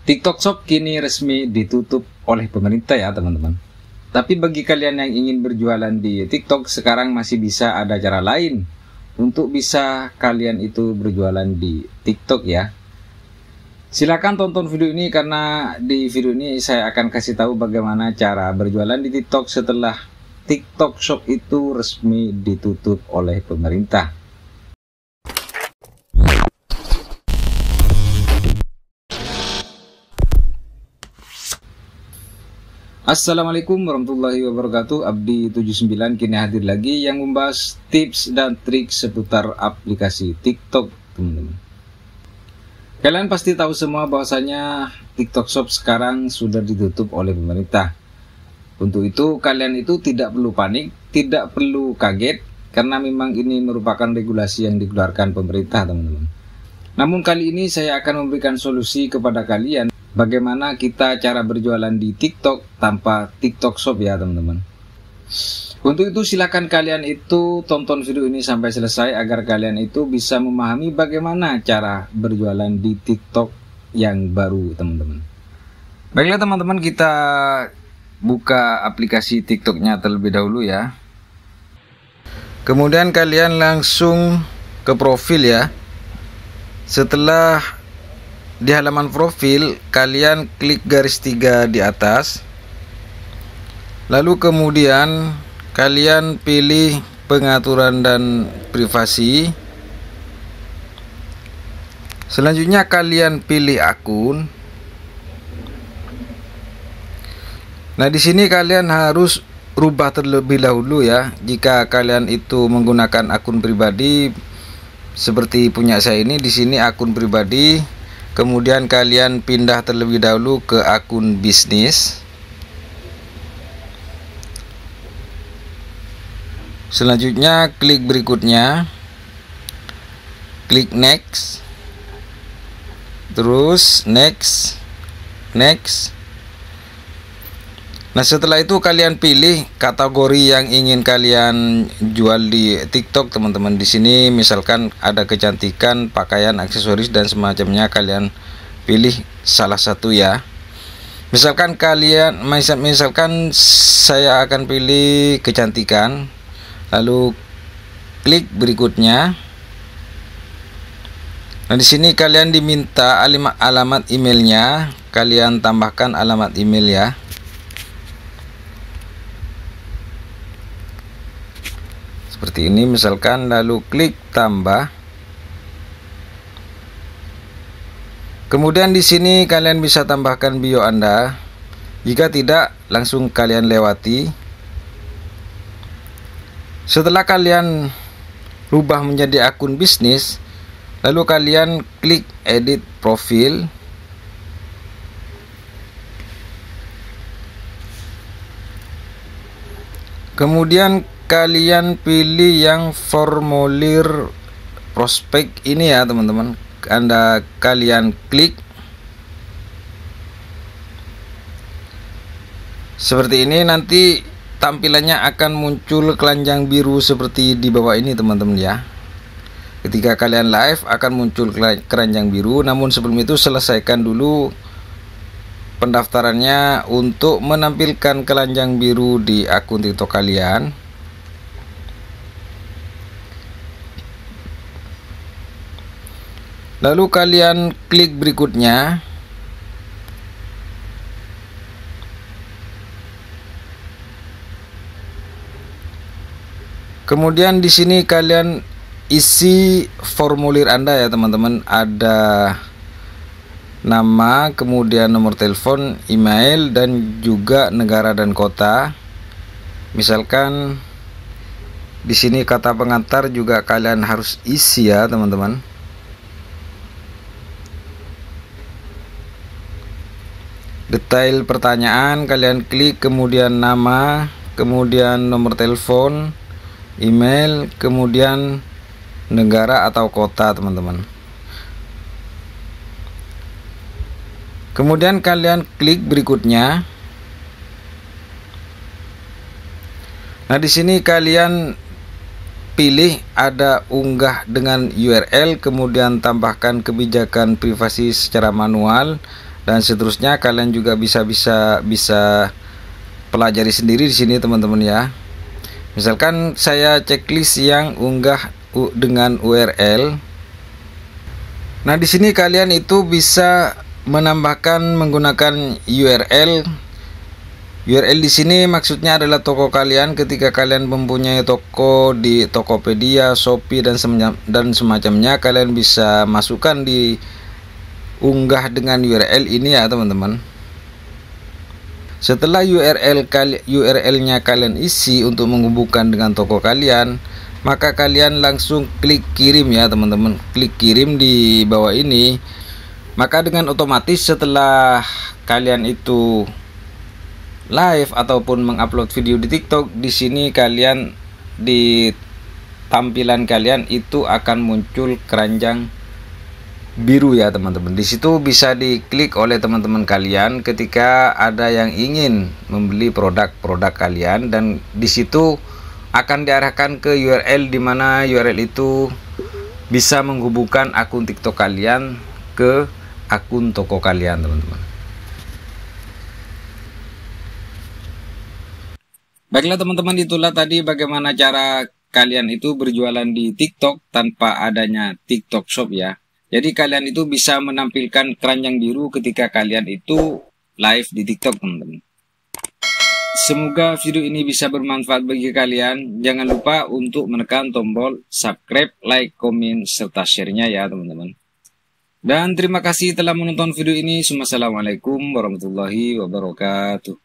TikTok Shop kini resmi ditutup oleh pemerintah ya teman-teman. Tapi bagi kalian yang ingin berjualan di TikTok, sekarang masih bisa ada cara lain untuk bisa kalian itu berjualan di TikTok ya. Silakan tonton video ini karena di video ini saya akan kasih tahu bagaimana cara berjualan di TikTok setelah TikTok Shop itu resmi ditutup oleh pemerintah. Assalamualaikum warahmatullahi wabarakatuh. Abdi 79 kini hadir lagi yang membahas tips dan trik seputar aplikasi TikTok, teman-teman. Kalian pasti tahu semua bahwasanya TikTok Shop sekarang sudah ditutup oleh pemerintah. Untuk itu kalian itu tidak perlu panik, tidak perlu kaget, karena memang ini merupakan regulasi yang dikeluarkan pemerintah, teman-teman. Namun kali ini saya akan memberikan solusi kepada kalian bagaimana kita cara berjualan di TikTok tanpa TikTok Shop ya teman-teman. Untuk itu silakan kalian itu tonton video ini sampai selesai agar kalian itu bisa memahami bagaimana cara berjualan di TikTok yang baru teman-teman. Baiklah teman-teman, kita buka aplikasi TikToknya terlebih dahulu ya. Kemudian kalian langsung ke profil ya. Setelah di halaman profil, kalian klik garis 3 di atas. Lalu kemudian kalian pilih pengaturan dan privasi. Selanjutnya kalian pilih akun. Nah, di sini kalian harus rubah terlebih dahulu ya. Jika kalian itu menggunakan akun pribadi seperti punya saya ini, di sini akun pribadi. Kemudian kalian pindah terlebih dahulu ke akun bisnis. Selanjutnya klik berikutnya, klik next, terus next. Nah, setelah itu kalian pilih kategori yang ingin kalian jual di TikTok, teman-teman. Di sini misalkan ada kecantikan, pakaian, aksesoris dan semacamnya, kalian pilih salah satu ya. Misalkan saya akan pilih kecantikan. Lalu klik berikutnya. Nah, di sini kalian diminta alamat emailnya, kalian tambahkan alamat email ya. Seperti ini misalkan, lalu klik tambah. Kemudian di sini kalian bisa tambahkan bio Anda. Jika tidak, langsung kalian lewati. Setelah kalian rubah menjadi akun bisnis, lalu kalian klik edit profil. Kemudian kalian pilih yang formulir prospek ini ya teman-teman. Kalian klik seperti ini, nanti tampilannya akan muncul keranjang biru seperti di bawah ini teman-teman ya. Ketika kalian live akan muncul keranjang biru, namun sebelum itu selesaikan dulu pendaftarannya untuk menampilkan keranjang biru di akun TikTok kalian. Lalu kalian klik berikutnya. Kemudian di sini kalian isi formulir Anda ya teman-teman. Ada nama, kemudian nomor telepon, email, dan juga negara dan kota. Misalkan di sini kata pengantar juga kalian harus isi ya teman-teman. Detail pertanyaan kalian klik, kemudian nama, kemudian nomor telepon, email, kemudian negara atau kota teman-teman. Kemudian kalian klik berikutnya. Nah, di sini kalian pilih ada unggah dengan URL, kemudian tambahkan kebijakan privasi secara manual, dan seterusnya. Kalian juga bisa pelajari sendiri di sini teman-teman ya. Misalkan saya checklist yang unggah dengan URL. Nah, di sini kalian itu bisa menambahkan menggunakan URL. URL di sini maksudnya adalah toko kalian. Ketika kalian mempunyai toko di Tokopedia, Shopee dan semacamnya, kalian bisa masukkan di unggah dengan URL ini ya teman-teman. Setelah URL-nya kalian isi untuk menghubungkan dengan toko kalian, maka kalian langsung klik kirim ya teman-teman. Klik kirim di bawah ini. Maka dengan otomatis setelah kalian itu live ataupun mengupload video di TikTok, di sini kalian di tampilan kalian itu akan muncul keranjang biru ya teman-teman. Di situ bisa diklik oleh teman-teman kalian ketika ada yang ingin membeli produk-produk kalian, dan di situ akan diarahkan ke URL di mana URL itu bisa menghubungkan akun TikTok kalian ke akun toko kalian teman-teman. Baiklah teman-teman, itulah tadi bagaimana cara kalian itu berjualan di TikTok tanpa adanya TikTok Shop ya. Jadi kalian itu bisa menampilkan keranjang biru ketika kalian itu live di TikTok teman-teman. Semoga video ini bisa bermanfaat bagi kalian. Jangan lupa untuk menekan tombol subscribe, like, komen, serta share-nya ya teman-teman. Dan terima kasih telah menonton video ini. Wassalamualaikum warahmatullahi wabarakatuh.